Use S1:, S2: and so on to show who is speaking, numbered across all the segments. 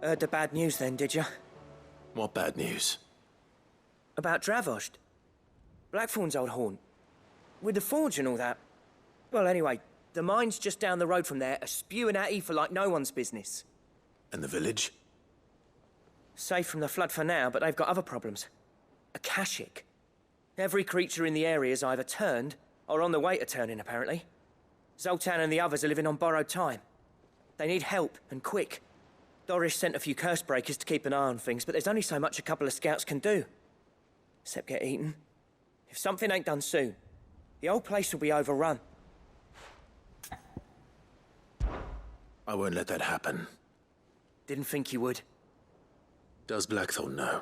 S1: Heard the bad news then, did you?
S2: What bad news?
S1: About Dravozd. Blackthorn's old haunt. With the forge and all that. Well, anyway, the mines just down the road from there are spewing out ether like no one's business.
S2: And the village?
S1: Safe from the flood for now, but they've got other problems. Akashic. Every creature in the area is either turned, or on the way to turning, apparently. Zoltan and the others are living on borrowed time. They need help, and quick. Doris sent a few curse breakers to keep an eye on things, but there's only so much a couple of scouts can do. Except get eaten. If something ain't done soon, the whole place will be overrun.
S2: I won't let that happen.
S1: Didn't think you would.
S2: Does Blackthorn know?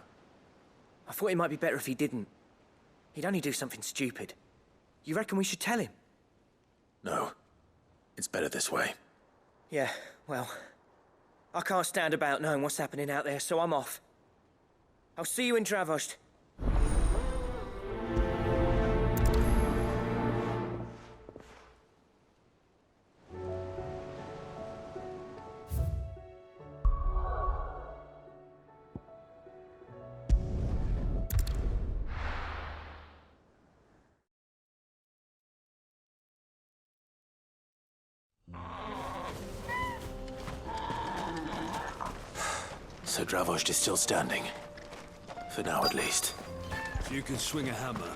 S1: I thought it might be better if he didn't. He'd only do something stupid. You reckon we should tell him?
S2: No. It's better this way.
S1: Yeah, well... I can't stand about knowing what's happening out there, so I'm off. I'll see you in Dravozd.
S2: So Dravozd is still standing. For now, at least.
S3: If you can swing a hammer,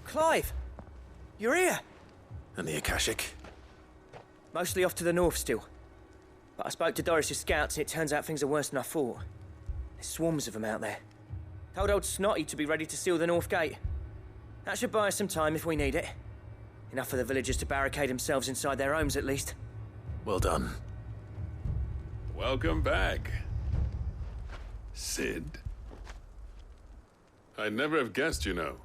S1: Clive! You're here!
S2: And the Akashic?
S1: Mostly off to the north still. But I spoke to Doris's scouts and it turns out things are worse than I thought. There's swarms of them out there. Told old Snotty to be ready to seal the north gate. That should buy us some time if we need it. Enough for the villagers to barricade themselves inside their homes, at least.
S2: Well done.
S4: Welcome back, Sid. I'd never have guessed, you know.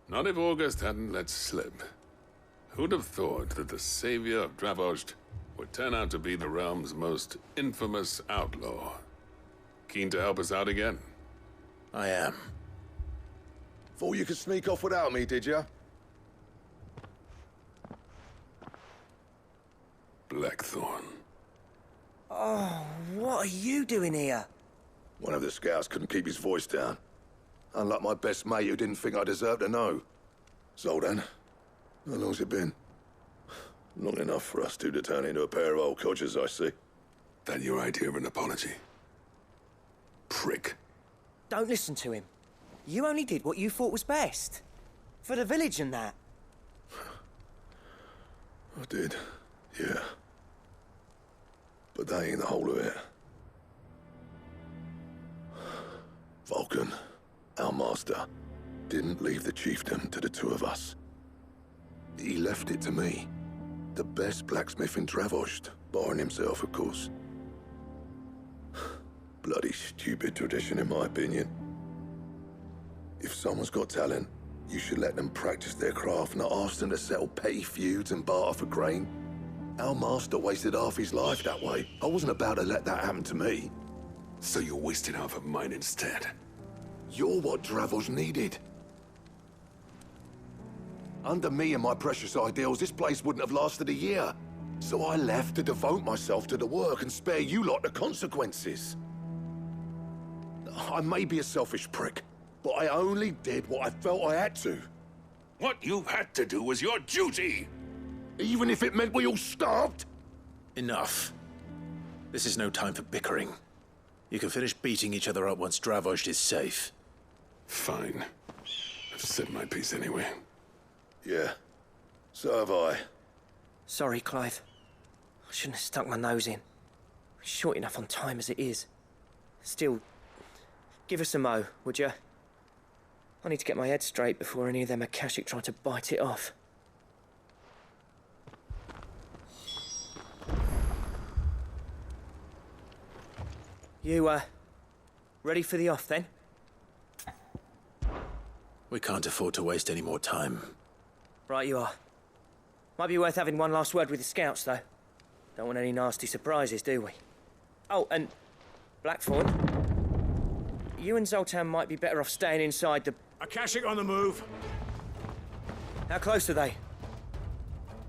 S4: Not if August hadn't let slip. Who'd have thought that the savior of Dravozd would turn out to be the realm's most infamous outlaw? Keen to help us out again?
S2: I am.
S5: Thought you could sneak off without me, did you?
S4: Blackthorn.
S1: Oh, what are you doing here?
S5: One of the scouts couldn't keep his voice down. Unlike my best mate who didn't think I deserved to know. Zoltan, how long's it been? Long enough for us two to turn into a pair of old codgers, I see.
S4: That your idea of an apology? Prick.
S1: Don't listen to him. You only did what you thought was best. For the village and that.
S5: I did, yeah. But that ain't the whole of it. Vulcan, our master, didn't leave the chiefdom to the two of us. He left it to me. The best blacksmith in Dravozd, barring himself, of course. Bloody stupid tradition, in my opinion. If someone's got talent, you should let them practice their craft, not ask them to settle petty feuds and barter for grain. Our master wasted half his life that way. I wasn't about to let that happen to me.
S4: So you wasted half of mine instead?
S5: You're what Dravozd needed. Under me and my precious ideals, this place wouldn't have lasted a year. So I left to devote myself to the work and spare you lot the consequences. I may be a selfish prick, but I only did what I felt I had to.
S4: What you had to do was your duty!
S5: Even if it meant we all starved?
S2: Enough. This is no time for bickering. You can finish beating each other up once Dravozd is safe.
S4: Fine. I've said my piece anyway.
S5: Yeah, so have I.
S1: Sorry, Clive. I shouldn't have stuck my nose in. We're short enough on time as it is. Still, give us a mo, would you? I need to get my head straight before any of them Akashic try to bite it off. You, ready for the off, then?
S2: We can't afford to waste any more time.
S1: Right you are. Might be worth having one last word with the scouts, though. Don't want any nasty surprises, do we? Oh, and Blackthorn, you and Zoltan might be better off staying inside the...
S3: Akashic on the move.
S1: How close are they?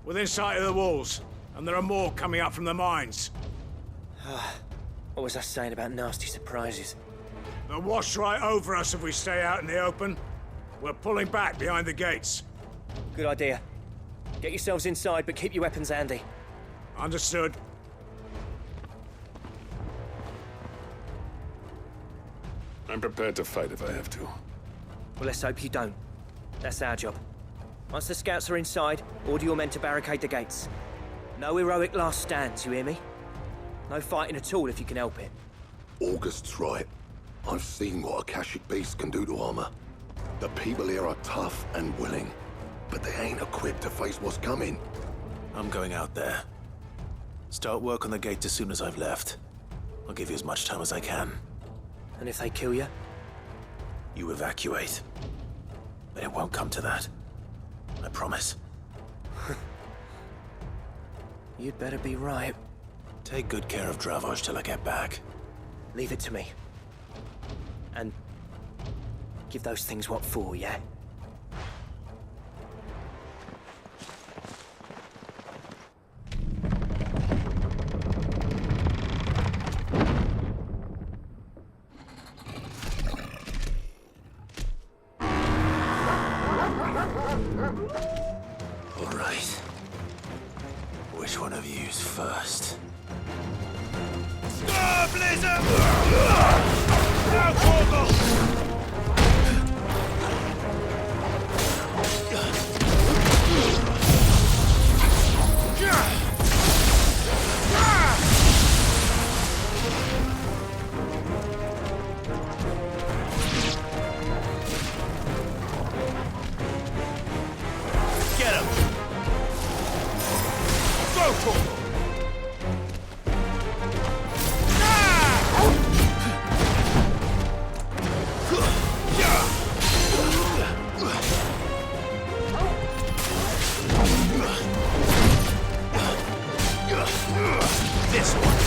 S3: Within sight of the walls, and there are more coming up from the mines.
S1: What was I saying about nasty surprises?
S3: They'll wash right over us if we stay out in the open. We're pulling back behind the gates.
S1: Good idea. Get yourselves inside, but keep your weapons handy.
S3: Understood.
S4: I'm prepared to fight if I have to.
S1: Well, let's hope you don't. That's our job. Once the scouts are inside, order your men to barricade the gates. No heroic last stands, you hear me? No fighting at all if you can help it.
S5: August's right. I've seen what Akashic beasts can do to armor. The people here are tough and willing, but they ain't equipped to face what's coming.
S2: I'm going out there. Start work on the gate as soon as I've left. I'll give you as much time as I can.
S1: And if they kill you?
S2: You evacuate. But it won't come to that. I promise.
S1: You'd better be right.
S2: Take good care of Dravozd till I get back.
S1: Leave it to me. And give those things what for, yeah?
S2: All right. Which one of you's first?
S3: Get him! Go for it! This one.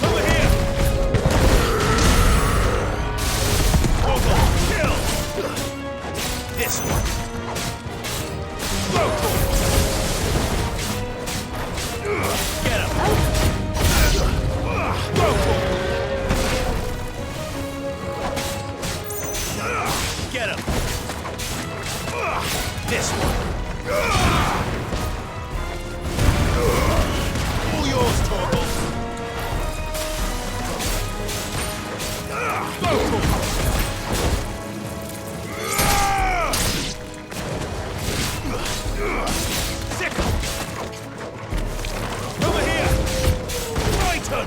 S3: Over here. Kill. This one. Go for it. Get him! Go for it! Get him! This one! All yours, Torgal! Go for it! Sickle! Over here! Brighton!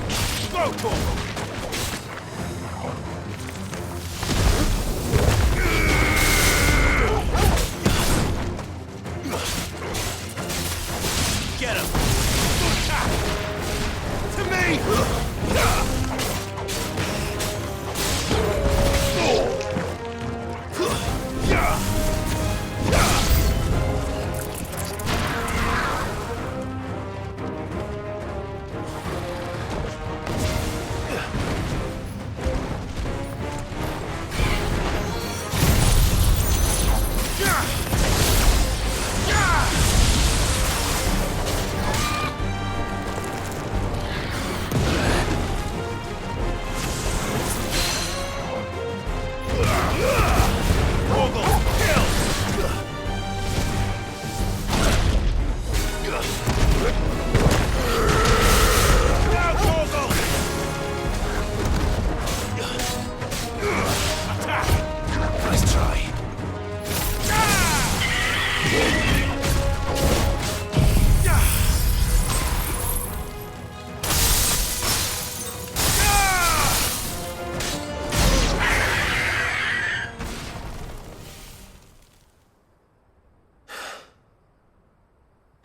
S3: Go for it! Get him! To me!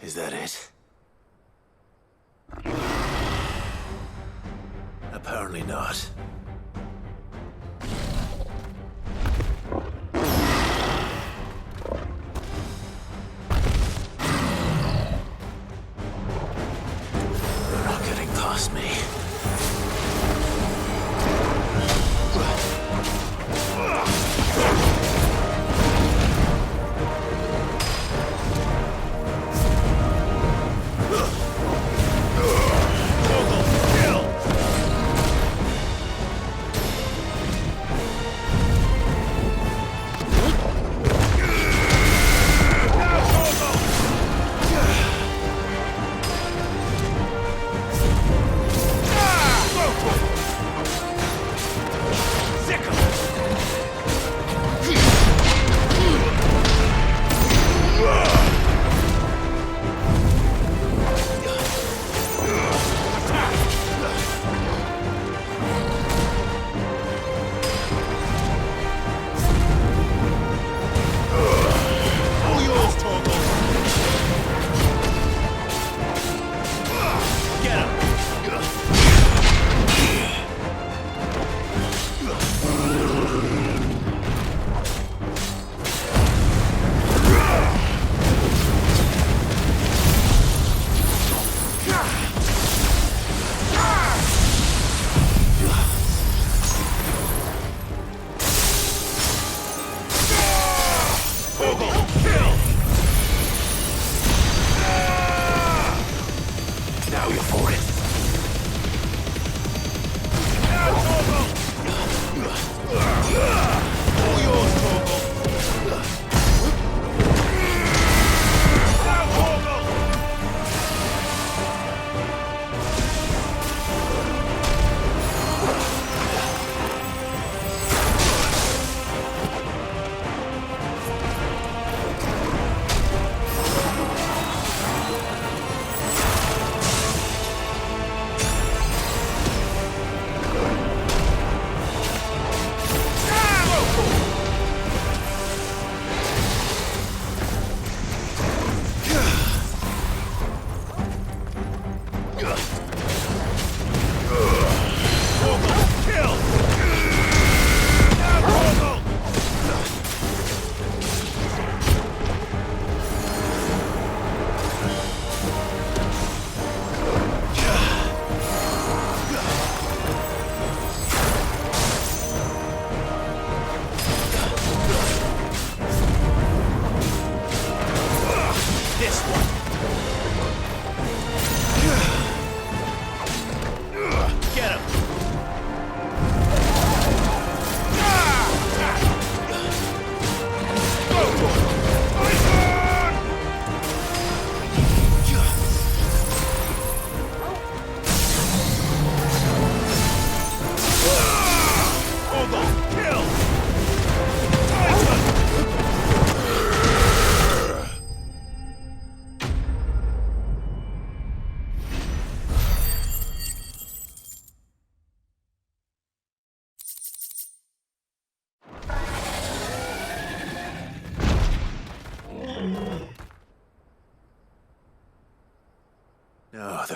S2: Is that it? Apparently not.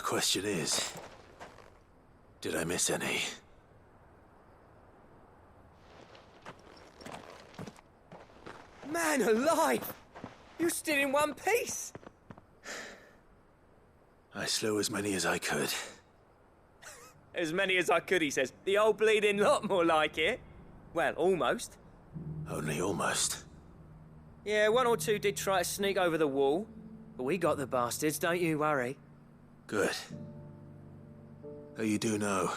S2: question is, did I miss any?
S1: Man alive! You're still in one piece!
S2: I slew as many as I could.
S1: As many as I could, he says. The old bleeding lot, more like it. Well, almost.
S2: Only almost.
S1: Yeah, one or two did try to sneak over the wall. But we got the bastards, don't you worry.
S2: Good. Though you do know,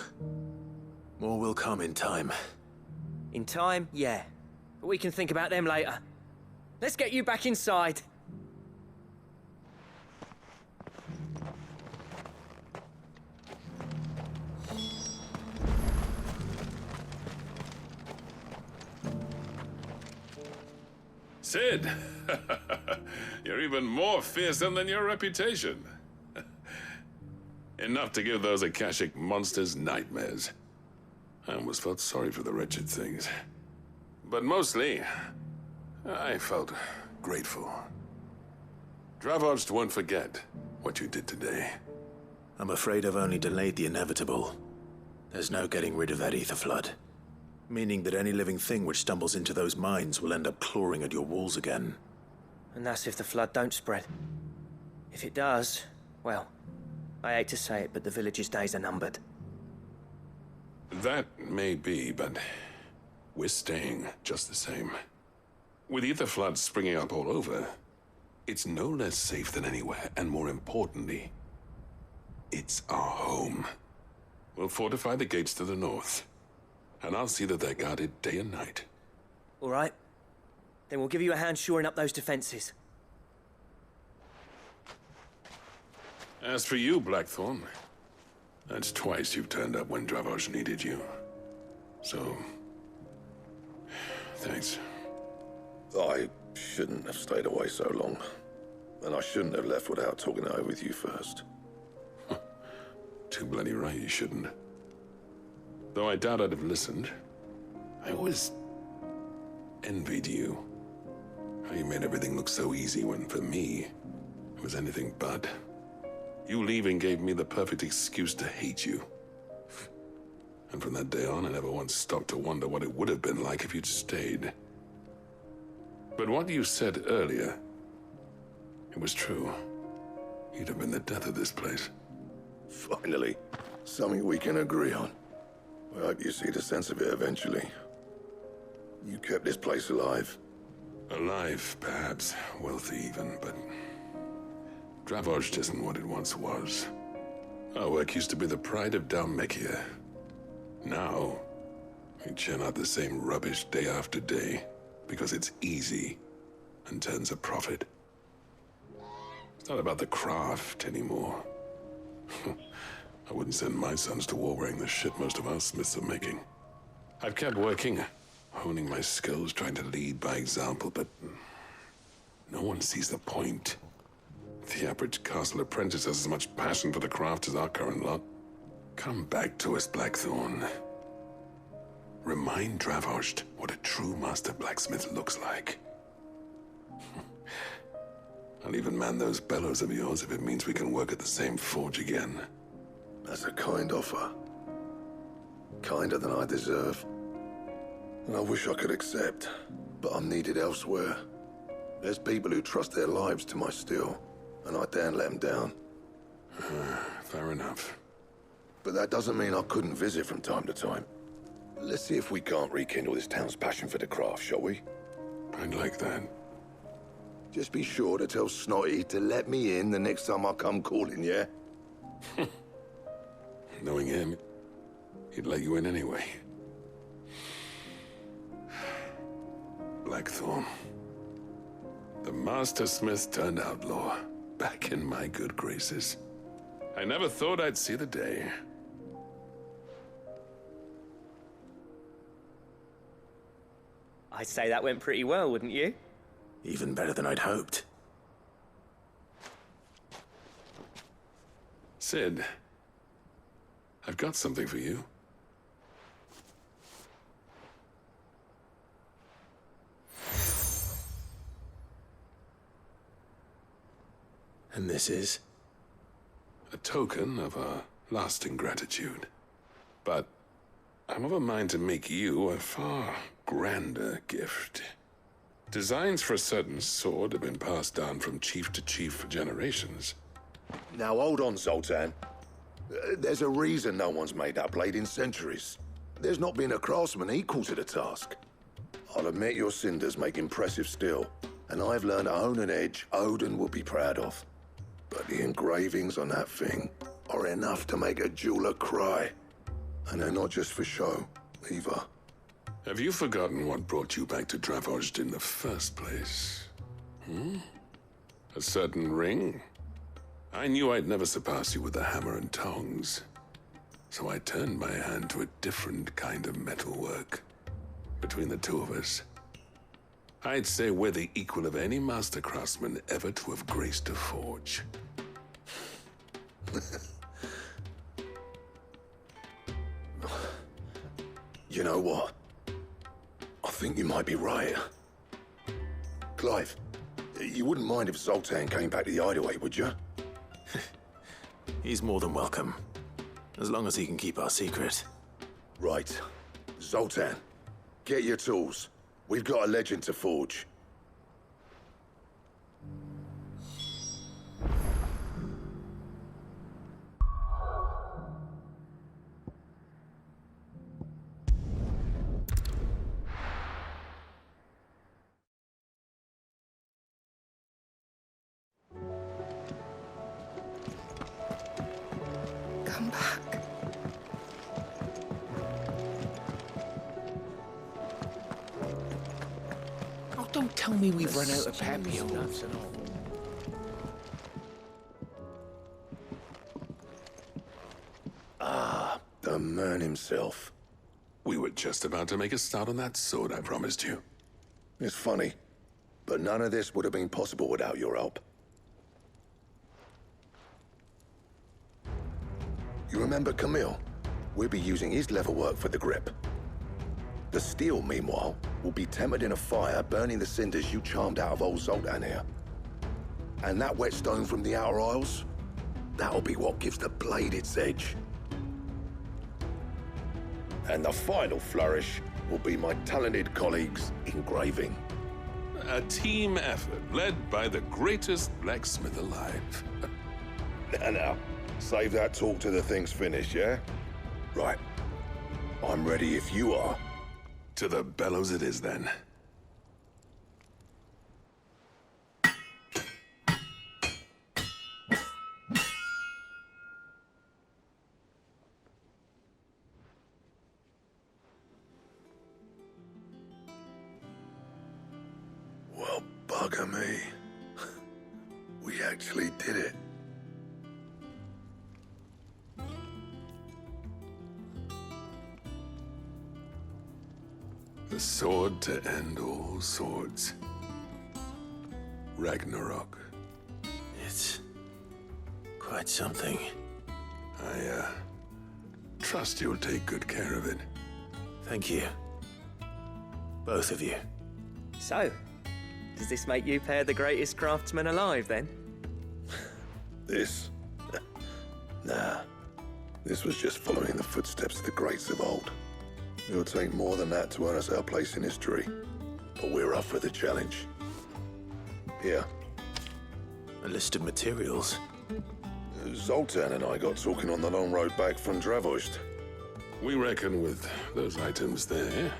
S2: more will come in time.
S1: In time, yeah. But we can think about them later. Let's get you back inside.
S4: Sid! You're even more fearsome than your reputation. Enough to give those Akashic monsters nightmares. I almost felt sorry for the wretched things. But mostly, I felt grateful. Dravozd won't forget what you did today.
S2: I'm afraid I've only delayed the inevitable. There's no getting rid of that ether flood. Meaning that any living thing which stumbles into those mines will end up clawing at your walls again.
S1: And that's if the flood don't spread. If it does, well, I hate to say it, but the village's days are numbered.
S4: That may be, but we're staying just the same. With ether floods springing up all over, it's no less safe than anywhere, and more importantly, it's our home. We'll fortify the gates to the north, and I'll see that they're guarded day and night.
S1: All right. Then we'll give you a hand shoring up those defenses.
S4: As for you, Blackthorn, that's twice you've turned up when Dravozd needed you. So, thanks.
S5: I shouldn't have stayed away so long. And I shouldn't have left without talking it over with you first.
S4: Too bloody right you shouldn't. Though I doubt I'd have listened. I always envied you. How you made everything look so easy when, for me, it was anything but. You leaving gave me the perfect excuse to hate you. And from that day on, I never once stopped to wonder what it would have been like if you'd stayed. But what you said earlier, it was true. You'd have been the death of this place.
S5: Finally, something we can agree on. I hope you see the sense of it eventually. You kept this place alive.
S4: Alive, perhaps. Wealthy even, but Dravozd isn't what it once was. Our work used to be the pride of Dalmekia. Now, we churn out the same rubbish day after day because it's easy and turns a profit. It's not about the craft anymore. I wouldn't send my sons to war wearing the shit most of our smiths are making. I've kept working, honing my skills, trying to lead by example, but no one sees the point. The average castle apprentice has as much passion for the craft as our current lot. Come back to us, Blackthorn. Remind Dravozd what a true master blacksmith looks like. I'll even man those bellows of yours if it means we can work at the same forge again.
S5: That's a kind offer. Kinder than I deserve. And I wish I could accept, but I'm needed elsewhere. There's people who trust their lives to my steel, and I daren't let them down.
S4: Fair enough.
S5: But that doesn't mean I couldn't visit from time to time. Let's see if we can't rekindle this town's passion for the craft, shall we?
S4: I'd like that.
S5: Just be sure to tell Snotty to let me in the next time I come calling, yeah?
S4: Knowing him, he'd let you in anyway. Blackthorn. The Master Smith turned outlaw, back in my good graces. I never thought I'd see the day.
S1: I'd say that went pretty well, wouldn't you?
S2: Even better than I'd hoped.
S4: Sid, I've got something for you.
S2: And this is?
S4: A token of our lasting gratitude. But I'm of a mind to make you a far grander gift. Designs for a certain sword have been passed down from chief to chief for generations.
S5: Now hold on, Zoltan. There's a reason no one's made that blade in centuries. There's not been a craftsman equal to the task. I'll admit your cinders make impressive steel, and I've learned to own an edge Odin will be proud of. But the engravings on that thing are enough to make a jeweler cry. And they're not just for show, either.
S4: Have you forgotten what brought you back to Dravozd in the first place? A certain ring? I knew I'd never surpass you with the hammer and tongs. So I turned my hand to a different kind of metalwork. Between the two of us, I'd say we're the equal of any master craftsman ever to have graced a forge.
S5: You know what? I think you might be right. Clive, you wouldn't mind if Zoltan came back to the hideaway, would you?
S2: He's more than welcome. As long as he can keep our secret.
S5: Right. Zoltan, get your tools. We've got a legend to forge.
S6: Come back.
S1: Oh, don't tell me we've run out of papio nuts and all.
S5: The man himself.
S4: We were just about to make a start on that sword I promised you.
S5: It's funny, but none of this would have been possible without your help. You remember Camille? We'll be using his leatherwork for the grip. The steel, meanwhile, will be tempered in a fire, burning the cinders you charmed out of old Zoltan here. And that whetstone from the Outer Isles? That'll be what gives the blade its edge. And the final flourish will be my talented colleagues' engraving.
S4: A team effort led by the greatest blacksmith alive.
S5: Now, save that talk till the thing's finished, yeah? Right. I'm ready if you are.
S4: To the bellows it is then.
S5: Well, bugger me. We actually did it.
S4: The sword to end all swords. Ragnarok.
S2: It's quite something.
S4: I trust you'll take good care of it.
S2: Thank you. Both of you.
S1: So, does this make you pair the greatest craftsman alive, then?
S5: This? Nah. This was just following the footsteps of the greats of old. It'll take more than that to earn us our place in history. But we're up for the challenge. Here.
S2: A list of materials.
S5: Zoltan and I got talking on the long road back from Dravozd.
S4: We reckon with those items there,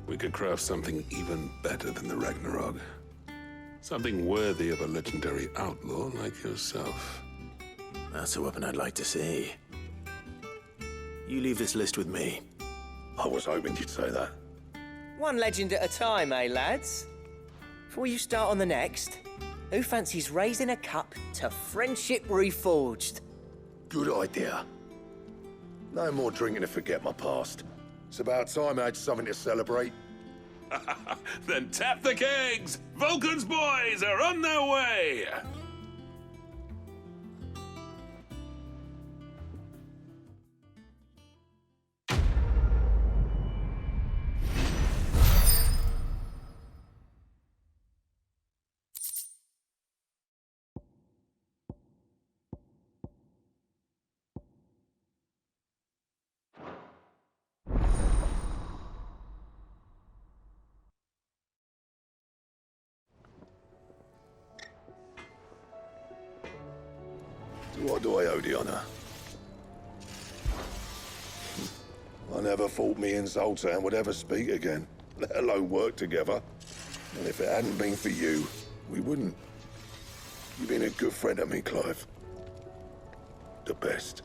S4: we could craft something even better than the Ragnarok. Something worthy of a legendary outlaw like yourself.
S2: That's a weapon I'd like to see. You leave this list with me.
S5: I was hoping you'd say that.
S1: One legend at a time, eh, lads? Before you start on the next, who fancies raising a cup to friendship reforged?
S5: Good idea. No more drinking to forget my past. It's about time I had something to celebrate.
S4: Then tap the kegs! Vulcan's boys are on their way!
S5: What do I owe the honor? I never thought me and Zoltan would ever speak again, let alone work together. And if it hadn't been for you, we wouldn't. You've been a good friend to me, Clive. The best.